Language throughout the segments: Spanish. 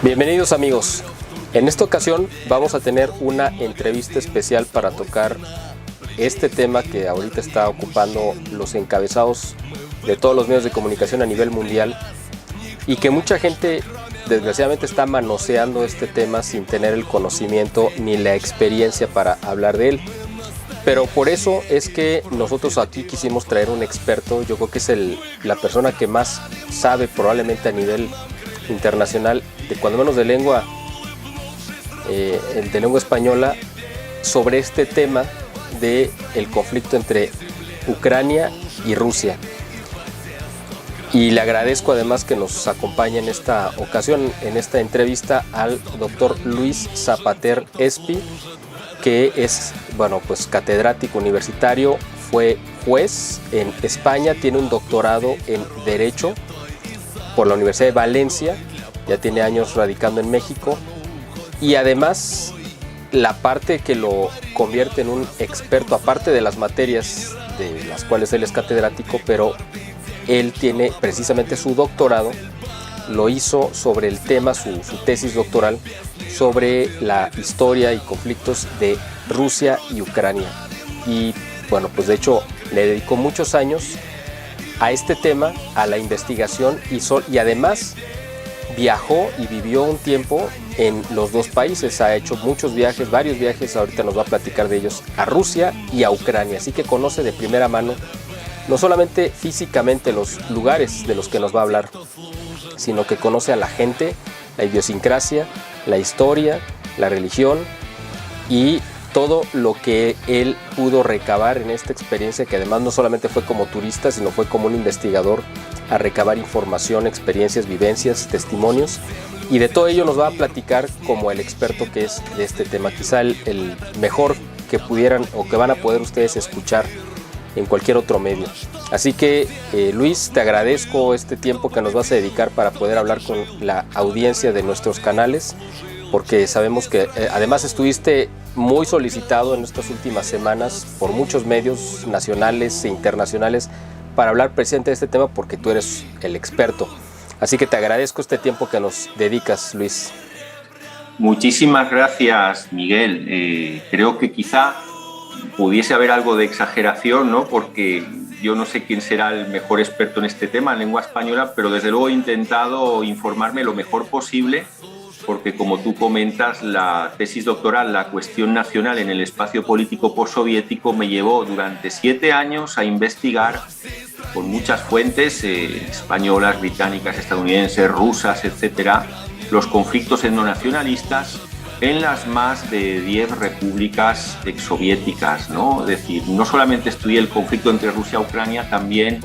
Bienvenidos amigos, en esta ocasión vamos a tener una entrevista especial para tocar este tema que ahorita está ocupando los encabezados de todos los medios de comunicación a nivel mundial y que mucha gente desgraciadamente está manoseando este tema sin tener el conocimiento ni la experiencia para hablar de él. Pero por eso es que nosotros aquí quisimos traer un experto. Yo creo que es la persona que más sabe probablemente a nivel internacional, de cuando menos de lengua española, sobre este tema del conflicto entre Ucrania y Rusia. Y le agradezco además que nos acompañe en esta ocasión, en esta entrevista, al doctor Luis Zapater Espi, que es, pues catedrático universitario, fue juez en España, tiene un doctorado en Derecho por la Universidad de Valencia, ya tiene años radicando en México, y además la parte que lo convierte en un experto, aparte de las materias de las cuales él es catedrático, pero él tiene precisamente su doctorado, lo hizo sobre el tema, su tesis doctoral, sobre la historia y conflictos de Rusia y Ucrania. Y pues de hecho le dedicó muchos años a este tema, a la investigación, y además viajó y vivió un tiempo en los dos países. Ha hecho muchos viajes, varios viajes, ahorita nos va a platicar de ellos, a Rusia y a Ucrania, así que conoce de primera mano no solamente físicamente los lugares de los que nos va a hablar, sino que conoce a la gente, la idiosincrasia, la historia, la religión y todo lo que él pudo recabar en esta experiencia, que además no solamente fue como turista, sino fue como un investigador a recabar información, experiencias, vivencias, testimonios, y de todo ello nos va a platicar como el experto que es de este tema, quizá el mejor que pudieran o que van a poder ustedes escuchar en cualquier otro medio. Así que Luis, te agradezco este tiempo que nos vas a dedicar para poder hablar con la audiencia de nuestros canales, porque sabemos que además estuviste muy solicitado en estas últimas semanas por muchos medios nacionales e internacionales para hablar precisamente de este tema, porque tú eres el experto. Así que te agradezco este tiempo que nos dedicas, Luis. Muchísimas gracias, Miguel. Creo que quizá pudiese haber algo de exageración, ¿no? Porque yo no sé quién será el mejor experto en este tema, en lengua española, pero desde luego he intentado informarme lo mejor posible, porque como tú comentas, la tesis doctoral, la cuestión nacional en el espacio político postsoviético, me llevó durante 7 años a investigar con muchas fuentes españolas, británicas, estadounidenses, rusas, etcétera, los conflictos etnonacionalistas en las más de 10 repúblicas exsoviéticas, ¿no? Es decir, no solamente estudié el conflicto entre Rusia y Ucrania, también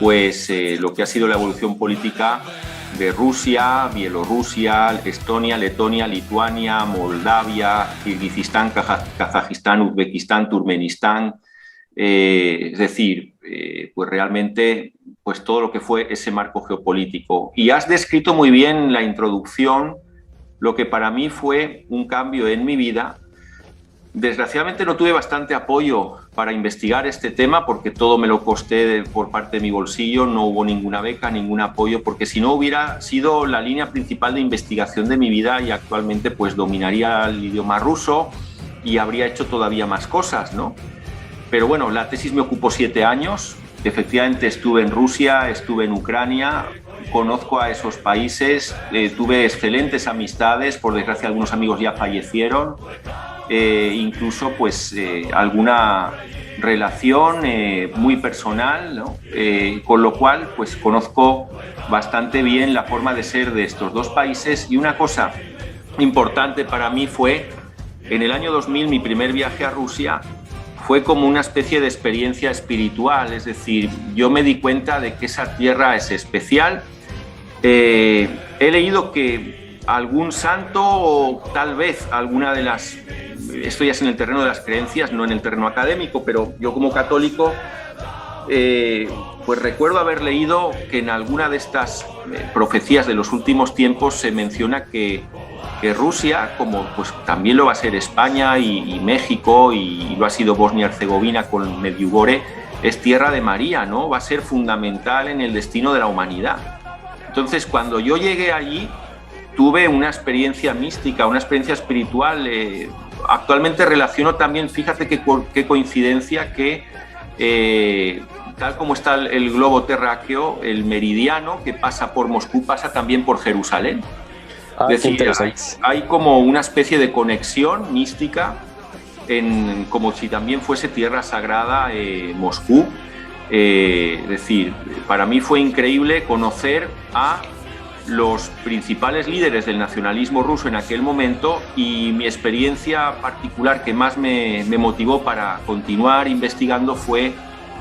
lo que ha sido la evolución política de Rusia, Bielorrusia, Estonia, Letonia, Lituania, Moldavia, Kirguistán, Kazajistán, Uzbekistán, Turkmenistán. Es decir, pues realmente pues todo lo que fue ese marco geopolítico. Y has descrito muy bien en la introducción lo que para mí fue un cambio en mi vida. Desgraciadamente no tuve bastante apoyo para investigar este tema, porque todo me lo costé por parte de mi bolsillo, no hubo ninguna beca, ningún apoyo, porque si no hubiera sido la línea principal de investigación de mi vida, y actualmente pues dominaría el idioma ruso y habría hecho todavía más cosas, ¿no? Pero bueno, la tesis me ocupó 7 años, efectivamente estuve en Rusia, estuve en Ucrania, conozco a esos países, tuve excelentes amistades, por desgracia algunos amigos ya fallecieron, incluso pues alguna relación muy personal, ¿no? Con lo cual pues conozco bastante bien la forma de ser de estos dos países. Y una cosa importante para mí fue, en el año 2000, mi primer viaje a Rusia fue como una especie de experiencia espiritual, es decir, yo me di cuenta de que esa tierra es especial. He leído que algún santo, o tal vez alguna de las... Esto ya es en el terreno de las creencias, no en el terreno académico, pero yo como católico pues recuerdo haber leído que en alguna de estas profecías de los últimos tiempos se menciona que Rusia, como pues también lo va a ser España y México, y lo ha sido Bosnia-Herzegovina con Medjugorje, es tierra de María, ¿no? Va a ser fundamental en el destino de la humanidad. Entonces, cuando yo llegué allí, tuve una experiencia mística, una experiencia espiritual. Actualmente relaciono también, fíjate qué coincidencia, que tal como está el globo terráqueo, el meridiano que pasa por Moscú pasa también por Jerusalén. Es decir, hay como una especie de conexión mística, como si también fuese tierra sagrada Moscú. Es decir, para mí fue increíble conocer a los principales líderes del nacionalismo ruso en aquel momento, y mi experiencia particular que más me motivó para continuar investigando fue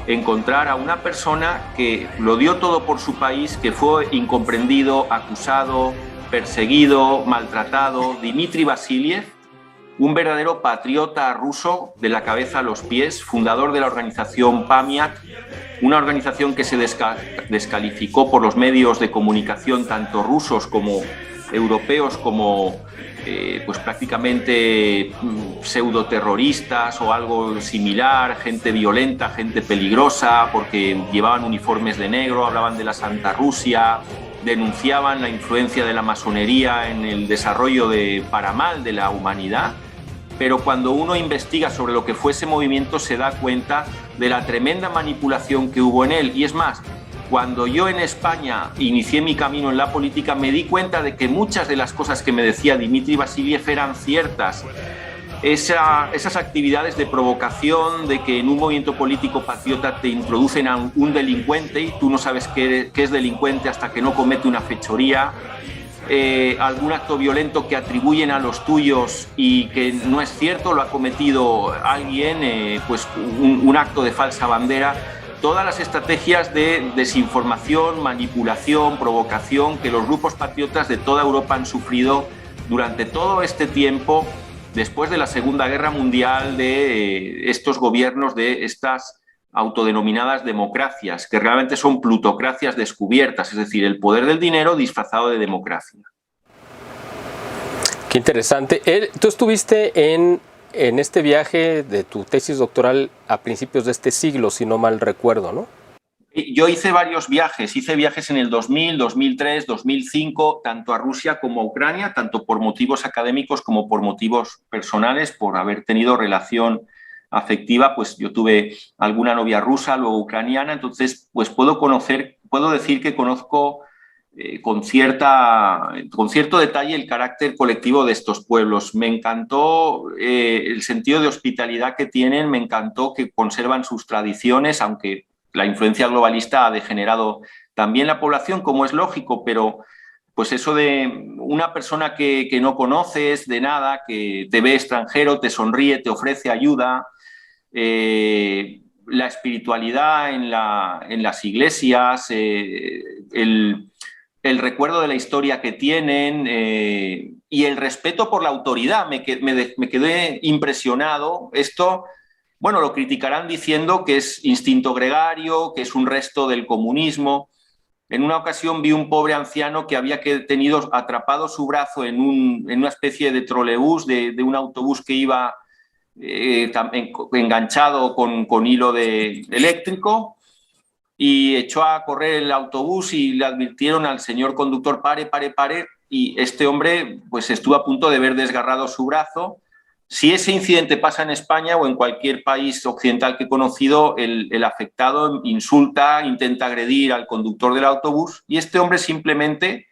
encontrar a una persona que lo dio todo por su país, que fue incomprendido, acusado, perseguido, maltratado, Dmitry Vasiliev, un verdadero patriota ruso de la cabeza a los pies, fundador de la organización Pamyat, una organización que se descalificó por los medios de comunicación, tanto rusos como europeos, como pues prácticamente pseudoterroristas o algo similar, gente violenta, gente peligrosa, porque llevaban uniformes de negro, hablaban de la Santa Rusia, denunciaban la influencia de la masonería en el desarrollo para mal de la humanidad. Pero cuando uno investiga sobre lo que fue ese movimiento se da cuenta de la tremenda manipulación que hubo en él. Y es más, cuando yo en España inicié mi camino en la política, me di cuenta de que muchas de las cosas que me decía Dmitry Vasiliev eran ciertas. Esas actividades de provocación, de que en un movimiento político patriota te introducen a un delincuente y tú no sabes qué es delincuente hasta que no comete una fechoría, algún acto violento que atribuyen a los tuyos y que no es cierto, lo ha cometido alguien, pues un acto de falsa bandera. Todas las estrategias de desinformación, manipulación, provocación que los grupos patriotas de toda Europa han sufrido durante todo este tiempo, después de la Segunda Guerra Mundial, de estos gobiernos, de estas autodenominadas democracias, que realmente son plutocracias descubiertas, es decir, el poder del dinero disfrazado de democracia. Qué interesante. Tú estuviste en este viaje de tu tesis doctoral a principios de este siglo, si no mal recuerdo, ¿no? Yo hice varios viajes. Hice viajes en el 2000, 2003, 2005, tanto a Rusia como a Ucrania, tanto por motivos académicos como por motivos personales, por haber tenido relación afectiva. Pues yo tuve alguna novia rusa, luego ucraniana, entonces pues puedo decir que conozco con cierto detalle el carácter colectivo de estos pueblos. Me encantó el sentido de hospitalidad que tienen, me encantó que conservan sus tradiciones, aunque la influencia globalista ha degenerado también la población, como es lógico, pero pues eso de una persona que no conoces de nada, que te ve extranjero, te sonríe, te ofrece ayuda, la espiritualidad en las iglesias, el recuerdo de la historia que tienen y el respeto por la autoridad. Me quedé impresionado. Esto, bueno, lo criticarán diciendo que es instinto gregario, que es un resto del comunismo. En una ocasión vi un pobre anciano que había tenido atrapado su brazo en una especie de trolebús, de un autobús que iba enganchado con hilo eléctrico, y echó a correr el autobús y le advirtieron al señor conductor: pare, pare, pare, y este hombre pues estuvo a punto de ver desgarrado su brazo. Si ese incidente pasa en España o en cualquier país occidental que he conocido, el afectado insulta, intenta agredir al conductor del autobús, y este hombre simplemente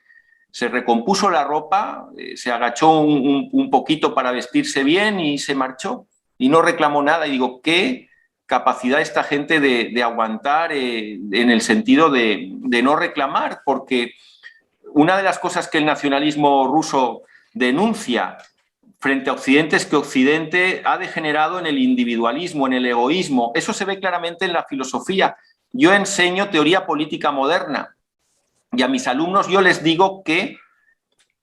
se recompuso la ropa, se agachó un poquito para vestirse bien y se marchó y no reclamó nada. Y digo, qué capacidad esta gente de aguantar en el sentido de no reclamar, porque una de las cosas que el nacionalismo ruso denuncia frente a Occidente es que Occidente ha degenerado en el individualismo, en el egoísmo. Eso se ve claramente en la filosofía. Yo enseño teoría política moderna y a mis alumnos yo les digo que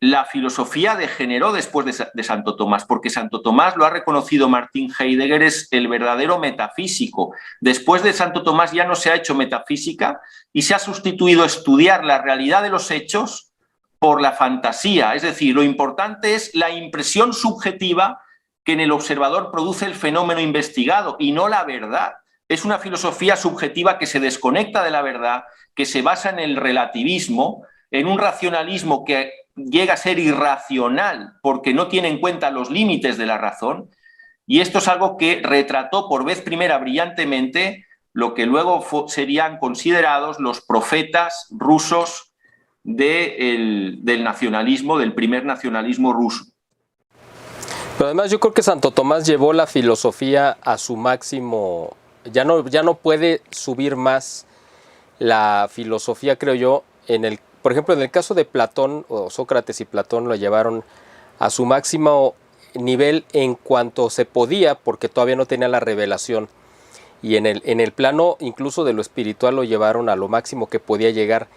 la filosofía degeneró después de Santo Tomás, porque Santo Tomás, lo ha reconocido Martin Heidegger, es el verdadero metafísico. Después de Santo Tomás ya no se ha hecho metafísica y se ha sustituido estudiar la realidad de los hechos por la fantasía. Es decir, lo importante es la impresión subjetiva que en el observador produce el fenómeno investigado y no la verdad. Es una filosofía subjetiva que se desconecta de la verdad, que se basa en el relativismo, en un racionalismo que llega a ser irracional porque no tiene en cuenta los límites de la razón. Y esto es algo que retrató por vez primera brillantemente lo que luego serían considerados los profetas rusos del nacionalismo, del primer nacionalismo ruso. Pero además yo creo que Santo Tomás llevó la filosofía a su máximo, ya no puede subir más la filosofía, creo yo, por ejemplo, en el caso de Platón, o Sócrates y Platón lo llevaron a su máximo nivel en cuanto se podía, porque todavía no tenía la revelación, y en el plano incluso de lo espiritual lo llevaron a lo máximo que podía llegar.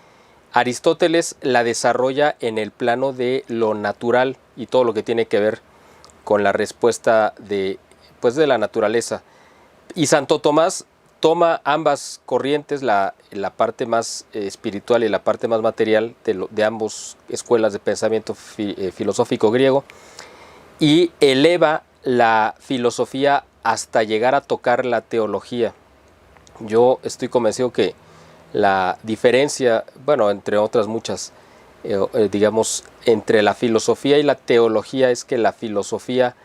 Aristóteles la desarrolla en el plano de lo natural y todo lo que tiene que ver con la respuesta de la naturaleza. Y Santo Tomás toma ambas corrientes, la parte más espiritual y la parte más material de ambas escuelas de pensamiento filosófico griego, y eleva la filosofía hasta llegar a tocar la teología. Yo estoy convencido que la diferencia, bueno, entre otras muchas, digamos, entre la filosofía y la teología es que la filosofía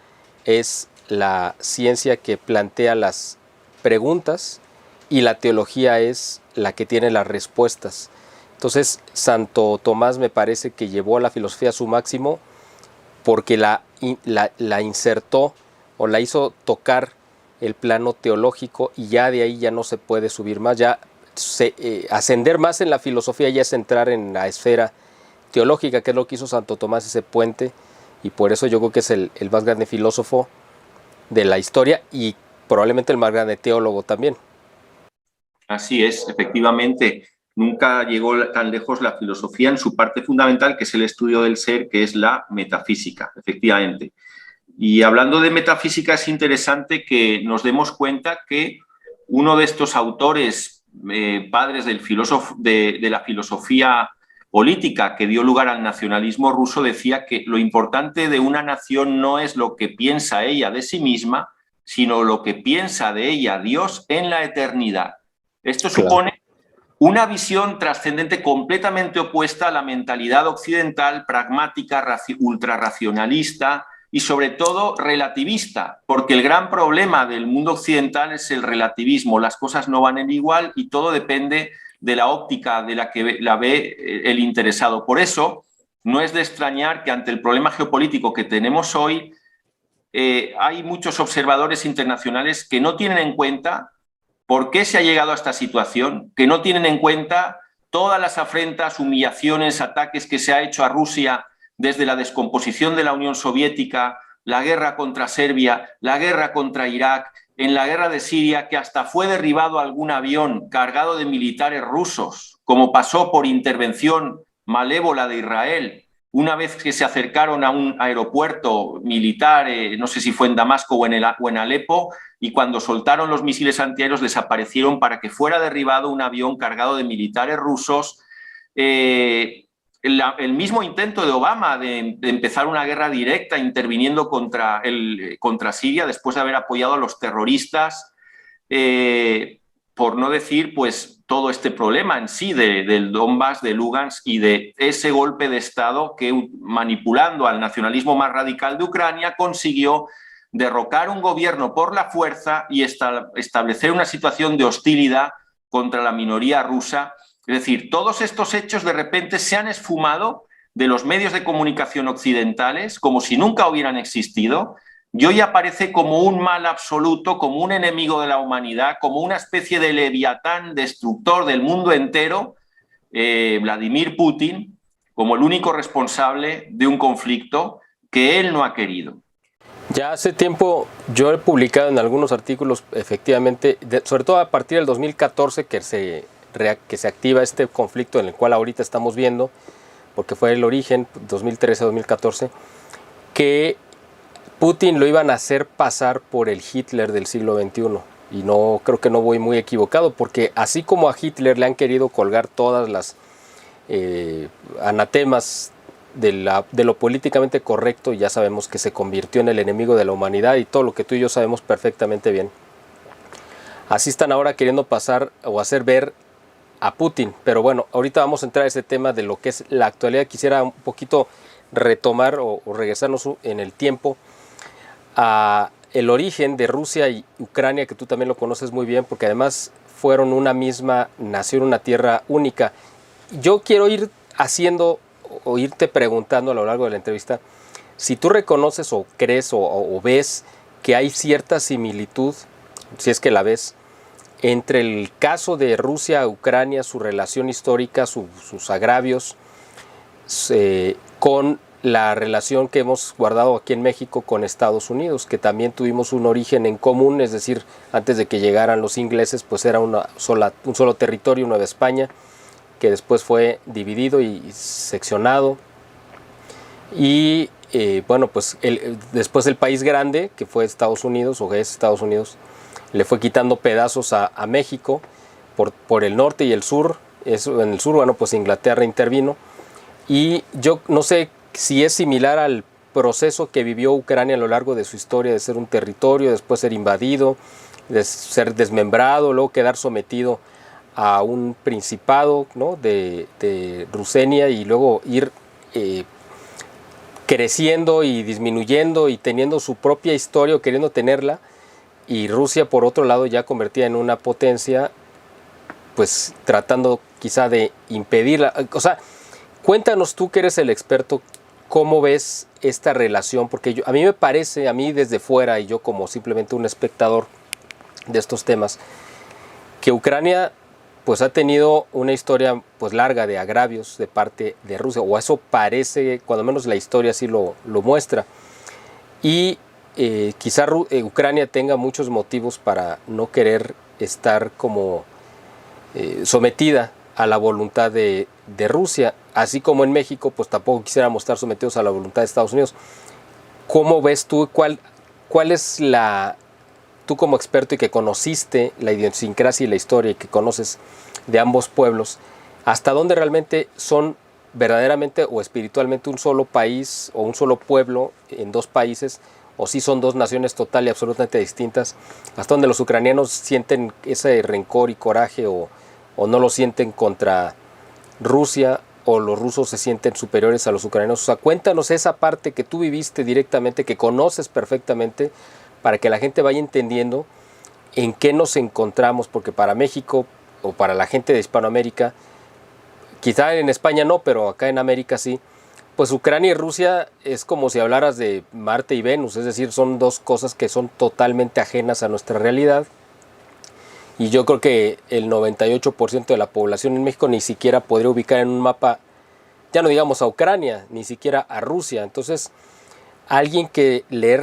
es la ciencia que plantea las preguntas y la teología es la que tiene las respuestas. Entonces, Santo Tomás me parece que llevó a la filosofía a su máximo porque la insertó o la hizo tocar el plano teológico, y ya de ahí ya no se puede subir más, ya ascender más en la filosofía ya es entrar en la esfera teológica, que es lo que hizo Santo Tomás, ese puente, y por eso yo creo que es el más grande filósofo de la historia y probablemente el más grande teólogo también. Así es, efectivamente, nunca llegó tan lejos la filosofía en su parte fundamental, que es el estudio del ser, que es la metafísica, efectivamente. Y hablando de metafísica, es interesante que nos demos cuenta que uno de estos autores, padres de la filosofía política que dio lugar al nacionalismo ruso, decía que lo importante de una nación no es lo que piensa ella de sí misma, sino lo que piensa de ella Dios en la eternidad. Esto supone una visión trascendente completamente opuesta a la mentalidad occidental, pragmática, ultrarracionalista y sobre todo relativista, porque el gran problema del mundo occidental es el relativismo. Las cosas no van en igual y todo depende de la óptica de la que la ve el interesado. Por eso, no es de extrañar que ante el problema geopolítico que tenemos hoy, hay muchos observadores internacionales que no tienen en cuenta por qué se ha llegado a esta situación, que no tienen en cuenta todas las afrentas, humillaciones, ataques que se ha hecho a Rusia desde la descomposición de la Unión Soviética, la guerra contra Serbia, la guerra contra Irak, en la guerra de Siria, que hasta fue derribado algún avión cargado de militares rusos, como pasó por intervención malévola de Israel, una vez que se acercaron a un aeropuerto militar, no sé si fue en Damasco o en Alepo, y cuando soltaron los misiles antiaéreos desaparecieron para que fuera derribado un avión cargado de militares rusos. El mismo intento de Obama de empezar una guerra directa interviniendo contra Siria después de haber apoyado a los terroristas, por no decir pues todo este problema en sí del Donbass, de Lugansk y de ese golpe de Estado que, manipulando al nacionalismo más radical de Ucrania, consiguió derrocar un gobierno por la fuerza y establecer una situación de hostilidad contra la minoría rusa. Es decir, todos estos hechos de repente se han esfumado de los medios de comunicación occidentales como si nunca hubieran existido, y hoy aparece como un mal absoluto, como un enemigo de la humanidad, como una especie de leviatán destructor del mundo entero, Vladimir Putin, como el único responsable de un conflicto que él no ha querido. Ya hace tiempo yo he publicado en algunos artículos, efectivamente, sobre todo a partir del 2014 que se activa este conflicto en el cual ahorita estamos viendo, porque fue el origen, 2013-2014, que Putin lo iban a hacer pasar por el Hitler del siglo XXI. Y no creo que no voy muy equivocado, porque así como a Hitler le han querido colgar todas las anatemas de lo políticamente correcto, y ya sabemos que se convirtió en el enemigo de la humanidad y todo lo que tú y yo sabemos perfectamente bien. Así están ahora queriendo pasar o hacer ver a Putin. Pero bueno, ahorita vamos a entrar a ese tema de lo que es la actualidad. Quisiera un poquito retomar o regresarnos en el tiempo a el origen de Rusia y Ucrania, que tú también lo conoces muy bien, porque además fueron una misma nación, una tierra única. Yo quiero ir haciendo o irte preguntando a lo largo de la entrevista si tú reconoces o crees o ves que hay cierta similitud, si es que la ves, entre el caso de Rusia-Ucrania, su relación histórica, sus agravios, con la relación que hemos guardado aquí en México con Estados Unidos, que también tuvimos un origen en común, es decir, antes de que llegaran los ingleses, pues era un solo territorio, Nueva España, que después fue dividido y seccionado. Y bueno, pues después el país grande, que fue Estados Unidos, o que es Estados Unidos, le fue quitando pedazos a México por el norte y el sur. En el sur, bueno, pues Inglaterra intervino. Y yo no sé si es similar al proceso que vivió Ucrania a lo largo de su historia, de ser un territorio, después ser invadido, de ser desmembrado, luego quedar sometido a un principado, ¿no?, de Rusenia, y luego ir creciendo y disminuyendo y teniendo su propia historia o queriendo tenerla, y Rusia por otro lado ya convertida en una potencia, pues tratando quizá de impedirla. O sea, cuéntanos tú, que eres el experto, ¿cómo ves esta relación? Porque a mí me parece, a mí desde fuera y yo como simplemente un espectador de estos temas, que Ucrania pues ha tenido una historia pues larga de agravios de parte de Rusia, o eso parece, cuando menos la historia así lo muestra. Y quizá Ucrania tenga muchos motivos para no querer estar como sometida a la voluntad de Rusia, así como en México pues tampoco quisiéramos estar sometidos a la voluntad de Estados Unidos. ¿Cómo ves tú? ¿Cuál es tú como experto y que conociste la idiosincrasia y la historia y que conoces de ambos pueblos, hasta dónde realmente son verdaderamente o espiritualmente un solo país o un solo pueblo en dos países, o si son dos naciones total y absolutamente distintas, hasta donde los ucranianos sienten ese rencor y coraje o no lo sienten contra Rusia, o los rusos se sienten superiores a los ucranianos? O sea, cuéntanos esa parte que tú viviste directamente, que conoces perfectamente, para que la gente vaya entendiendo en qué nos encontramos, porque para México o para la gente de Hispanoamérica, quizá en España no, pero acá en América sí, pues Ucrania y Rusia es como si hablaras de Marte y Venus, es decir, son dos cosas que son totalmente ajenas a nuestra realidad. Y yo creo que el 98% de la población en México ni siquiera podría ubicar en un mapa, ya no digamos a Ucrania, ni siquiera a Rusia. Entonces, alguien que le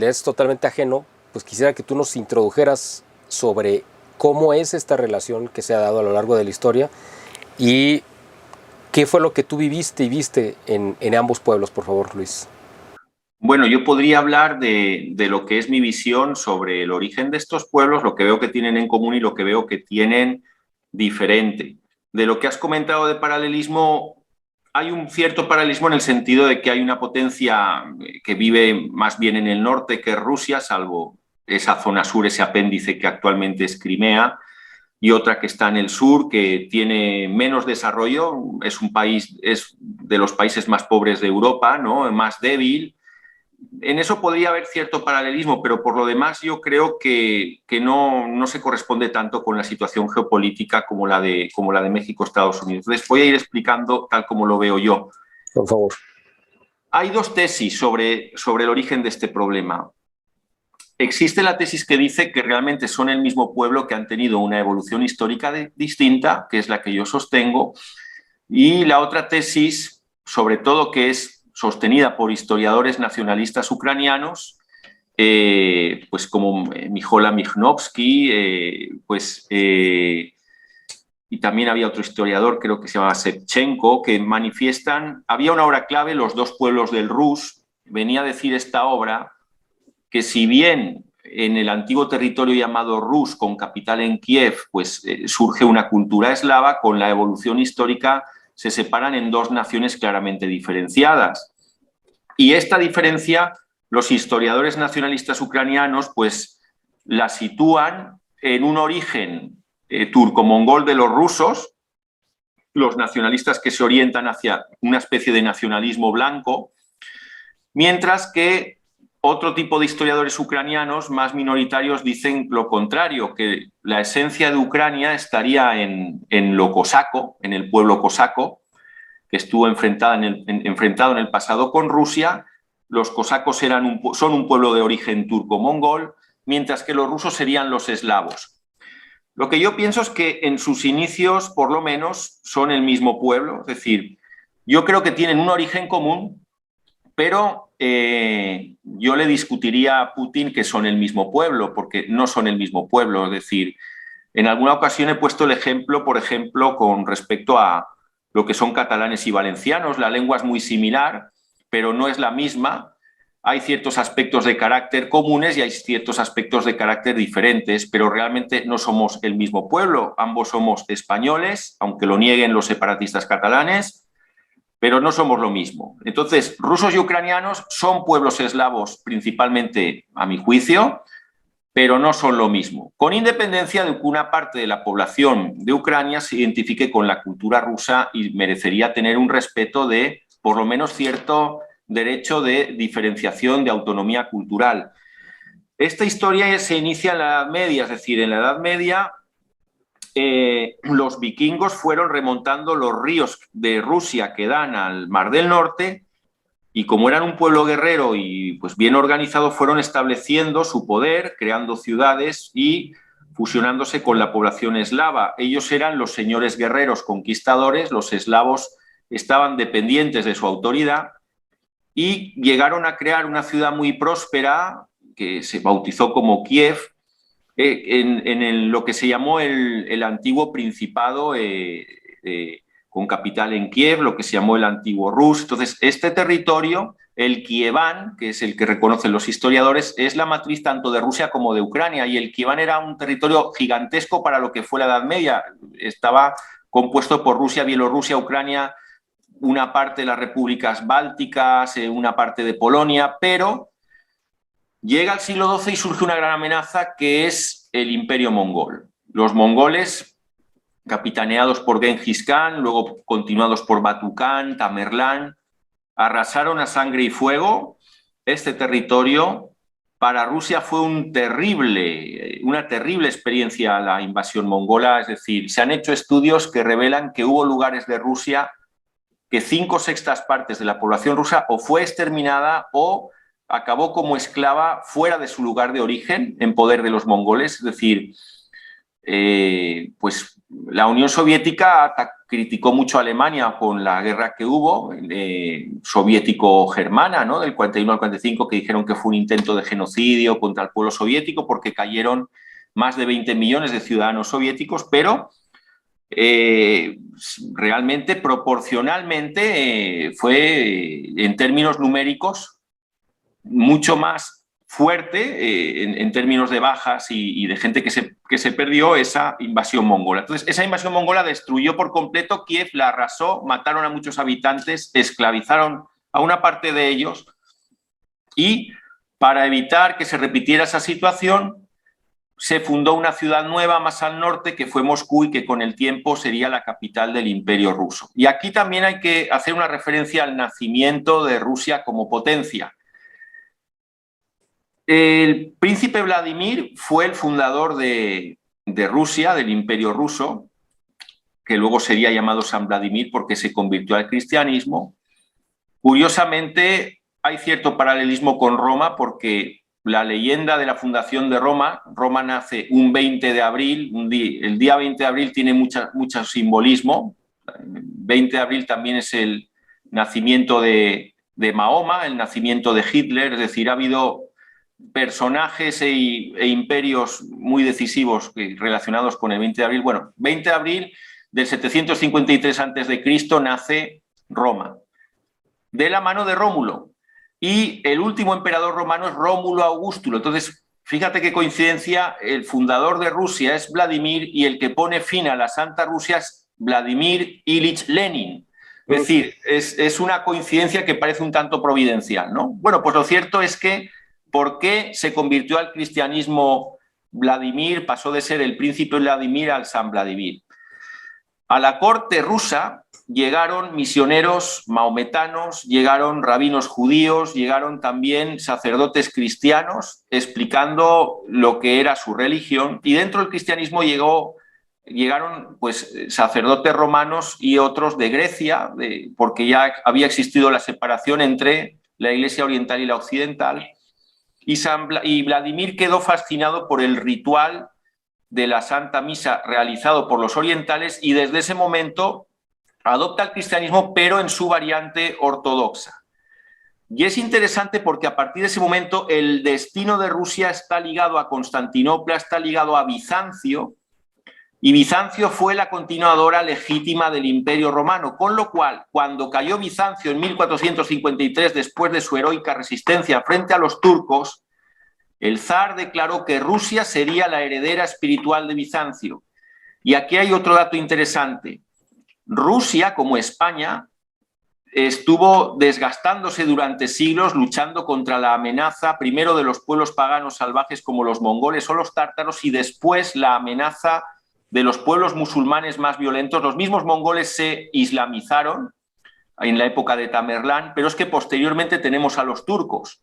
es totalmente ajeno, pues quisiera que tú nos introdujeras sobre cómo es esta relación que se ha dado a lo largo de la historia y qué fue lo que tú viviste y viste en ambos pueblos, por favor, Luis. Bueno, yo podría hablar de lo que es mi visión sobre el origen de estos pueblos, lo que veo que tienen en común y lo que veo que tienen diferente. De lo que has comentado de paralelismo, hay un cierto paralelismo en el sentido de que hay una potencia que vive más bien en el norte, que es Rusia, salvo esa zona sur, ese apéndice que actualmente es Crimea, y otra que está en el sur, que tiene menos desarrollo, es un país, es de los países más pobres de Europa, ¿no?, más débil. En eso podría haber cierto paralelismo, pero por lo demás yo creo que no se corresponde tanto con la situación geopolítica como la de México-Estados Unidos. Entonces voy a ir explicando tal como lo veo yo. Por favor. Hay dos tesis sobre el origen de este problema. Existe la tesis que dice que realmente son el mismo pueblo, que han tenido una evolución histórica distinta, que es la que yo sostengo, y la otra tesis, sobre todo, que es sostenida por historiadores nacionalistas ucranianos, pues como Mykola Michnovsky, y también había otro historiador, creo que se llama Shevchenko, que manifiestan, había una obra clave, Los dos pueblos del Rus, venía a decir esta obra que si bien en el antiguo territorio llamado Rus, con capital en Kiev, pues surge una cultura eslava, con la evolución histórica se separan en dos naciones claramente diferenciadas. Y esta diferencia, los historiadores nacionalistas ucranianos pues la sitúan en un origen turco-mongol de los rusos, los nacionalistas que se orientan hacia una especie de nacionalismo blanco, mientras que otro tipo de historiadores ucranianos más minoritarios dicen lo contrario, que la esencia de Ucrania estaría en lo cosaco, en el pueblo cosaco, que estuvo enfrentado en el pasado con Rusia. Los cosacos son un pueblo de origen turco-mongol, mientras que los rusos serían los eslavos. Lo que yo pienso es que en sus inicios, por lo menos, son el mismo pueblo, es decir, yo creo que tienen un origen común, pero yo le discutiría a Putin que son el mismo pueblo, porque no son el mismo pueblo. Es decir, en alguna ocasión he puesto el ejemplo, por ejemplo, con respecto a lo que son catalanes y valencianos. La lengua es muy similar, pero no es la misma. Hay ciertos aspectos de carácter comunes y hay ciertos aspectos de carácter diferentes, pero realmente no somos el mismo pueblo. Ambos somos españoles, aunque lo nieguen los separatistas catalanes, pero no somos lo mismo. Entonces, rusos y ucranianos son pueblos eslavos principalmente, a mi juicio, pero no son lo mismo, con independencia de que una parte de la población de Ucrania se identifique con la cultura rusa y merecería tener un respeto de, por lo menos, cierto derecho de diferenciación, de autonomía cultural. Esta historia se inicia en la Edad Media, es decir, en la Edad Media los vikingos fueron remontando los ríos de Rusia que dan al Mar del Norte, y como eran un pueblo guerrero y pues bien organizado, fueron estableciendo su poder, creando ciudades y fusionándose con la población eslava. Ellos eran los señores guerreros conquistadores, los eslavos estaban dependientes de su autoridad y llegaron a crear una ciudad muy próspera que se bautizó como Kiev, en lo que se llamó el antiguo Principado, con capital en Kiev, lo que se llamó el antiguo Rus. Entonces, este territorio, el Kievan, que es el que reconocen los historiadores, es la matriz tanto de Rusia como de Ucrania, y el Kievan era un territorio gigantesco para lo que fue la Edad Media. Estaba compuesto por Rusia, Bielorrusia, Ucrania, una parte de las repúblicas bálticas, una parte de Polonia, pero llega al siglo XII y surge una gran amenaza que es el Imperio Mongol. Los mongoles, capitaneados por Genghis Khan, luego continuados por Batu Khan, Tamerlán, arrasaron a sangre y fuego este territorio. Para Rusia fue una terrible experiencia la invasión mongola, es decir, se han hecho estudios que revelan que hubo lugares de Rusia que 5/6 partes de la población rusa o fue exterminada o acabó como esclava fuera de su lugar de origen, en poder de los mongoles. Es decir, pues la Unión Soviética criticó mucho a Alemania con la guerra que hubo, soviético-germana, ¿no? Del 41 al 45, que dijeron que fue un intento de genocidio contra el pueblo soviético porque cayeron más de 20 millones de ciudadanos soviéticos, pero realmente, proporcionalmente, fue en términos numéricos mucho más fuerte en términos de bajas y de gente que se perdió esa invasión mongola. Entonces, esa invasión mongola destruyó por completo Kiev, la arrasó, mataron a muchos habitantes, esclavizaron a una parte de ellos, y para evitar que se repitiera esa situación se fundó una ciudad nueva más al norte, que fue Moscú, y que con el tiempo sería la capital del Imperio ruso. Y aquí también hay que hacer una referencia al nacimiento de Rusia como potencia. El príncipe Vladimir fue el fundador de Rusia, del Imperio ruso, que luego sería llamado San Vladimir porque se convirtió al cristianismo. Curiosamente, hay cierto paralelismo con Roma, porque la leyenda de la fundación de Roma nace un 20 de abril, el día 20 de abril tiene mucho simbolismo. El 20 de abril también es el nacimiento de Mahoma, el nacimiento de Hitler, es decir, ha habido personajes e imperios muy decisivos relacionados con el 20 de abril. Bueno, 20 de abril del 753 a.C. nace Roma, de la mano de Rómulo. Y el último emperador romano es Rómulo Augustulo. Entonces, fíjate qué coincidencia, el fundador de Rusia es Vladimir y el que pone fin a la Santa Rusia es Vladimir Ilich Lenin. Es decir, es una coincidencia que parece un tanto providencial, ¿no? Bueno, pues lo cierto es que ¿por qué se convirtió al cristianismo Vladimir? Pasó de ser el príncipe Vladimir al San Vladimir. A la corte rusa llegaron misioneros maometanos, llegaron rabinos judíos, llegaron también sacerdotes cristianos explicando lo que era su religión, y dentro del cristianismo llegaron pues sacerdotes romanos y otros de Grecia, porque ya había existido la separación entre la Iglesia oriental y la occidental, y Vladimir quedó fascinado por el ritual de la Santa Misa realizado por los orientales, y desde ese momento adopta el cristianismo, pero en su variante ortodoxa. Y es interesante porque a partir de ese momento el destino de Rusia está ligado a Constantinopla, está ligado a Bizancio, y Bizancio fue la continuadora legítima del Imperio Romano, con lo cual, cuando cayó Bizancio en 1453, después de su heroica resistencia frente a los turcos, el zar declaró que Rusia sería la heredera espiritual de Bizancio. Y aquí hay otro dato interesante. Rusia, como España, estuvo desgastándose durante siglos luchando contra la amenaza, primero de los pueblos paganos salvajes como los mongoles o los tártaros, y después la amenaza de los pueblos musulmanes más violentos. Los mismos mongoles se islamizaron en la época de Tamerlán, pero es que posteriormente tenemos a los turcos.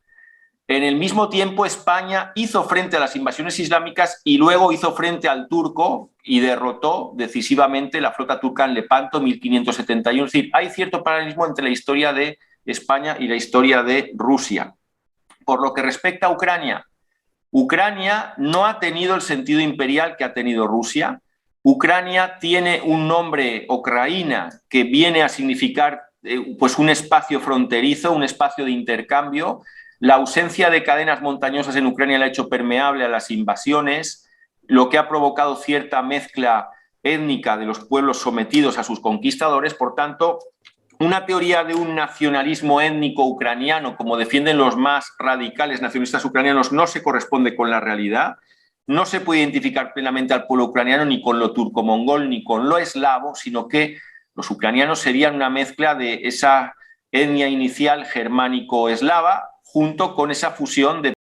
En el mismo tiempo, España hizo frente a las invasiones islámicas y luego hizo frente al turco y derrotó decisivamente la flota turca en Lepanto en 1571. Es decir, hay cierto paralelismo entre la historia de España y la historia de Rusia. Por lo que respecta a Ucrania, Ucrania no ha tenido el sentido imperial que ha tenido Rusia. Ucrania tiene un nombre, Ucraina, que viene a significar pues un espacio fronterizo, un espacio de intercambio. La ausencia de cadenas montañosas en Ucrania la ha hecho permeable a las invasiones, lo que ha provocado cierta mezcla étnica de los pueblos sometidos a sus conquistadores. Por tanto, una teoría de un nacionalismo étnico ucraniano, como defienden los más radicales nacionalistas ucranianos, no se corresponde con la realidad. No se puede identificar plenamente al pueblo ucraniano ni con lo turco-mongol ni con lo eslavo, sino que los ucranianos serían una mezcla de esa etnia inicial germánico-eslava, junto con esa fusión de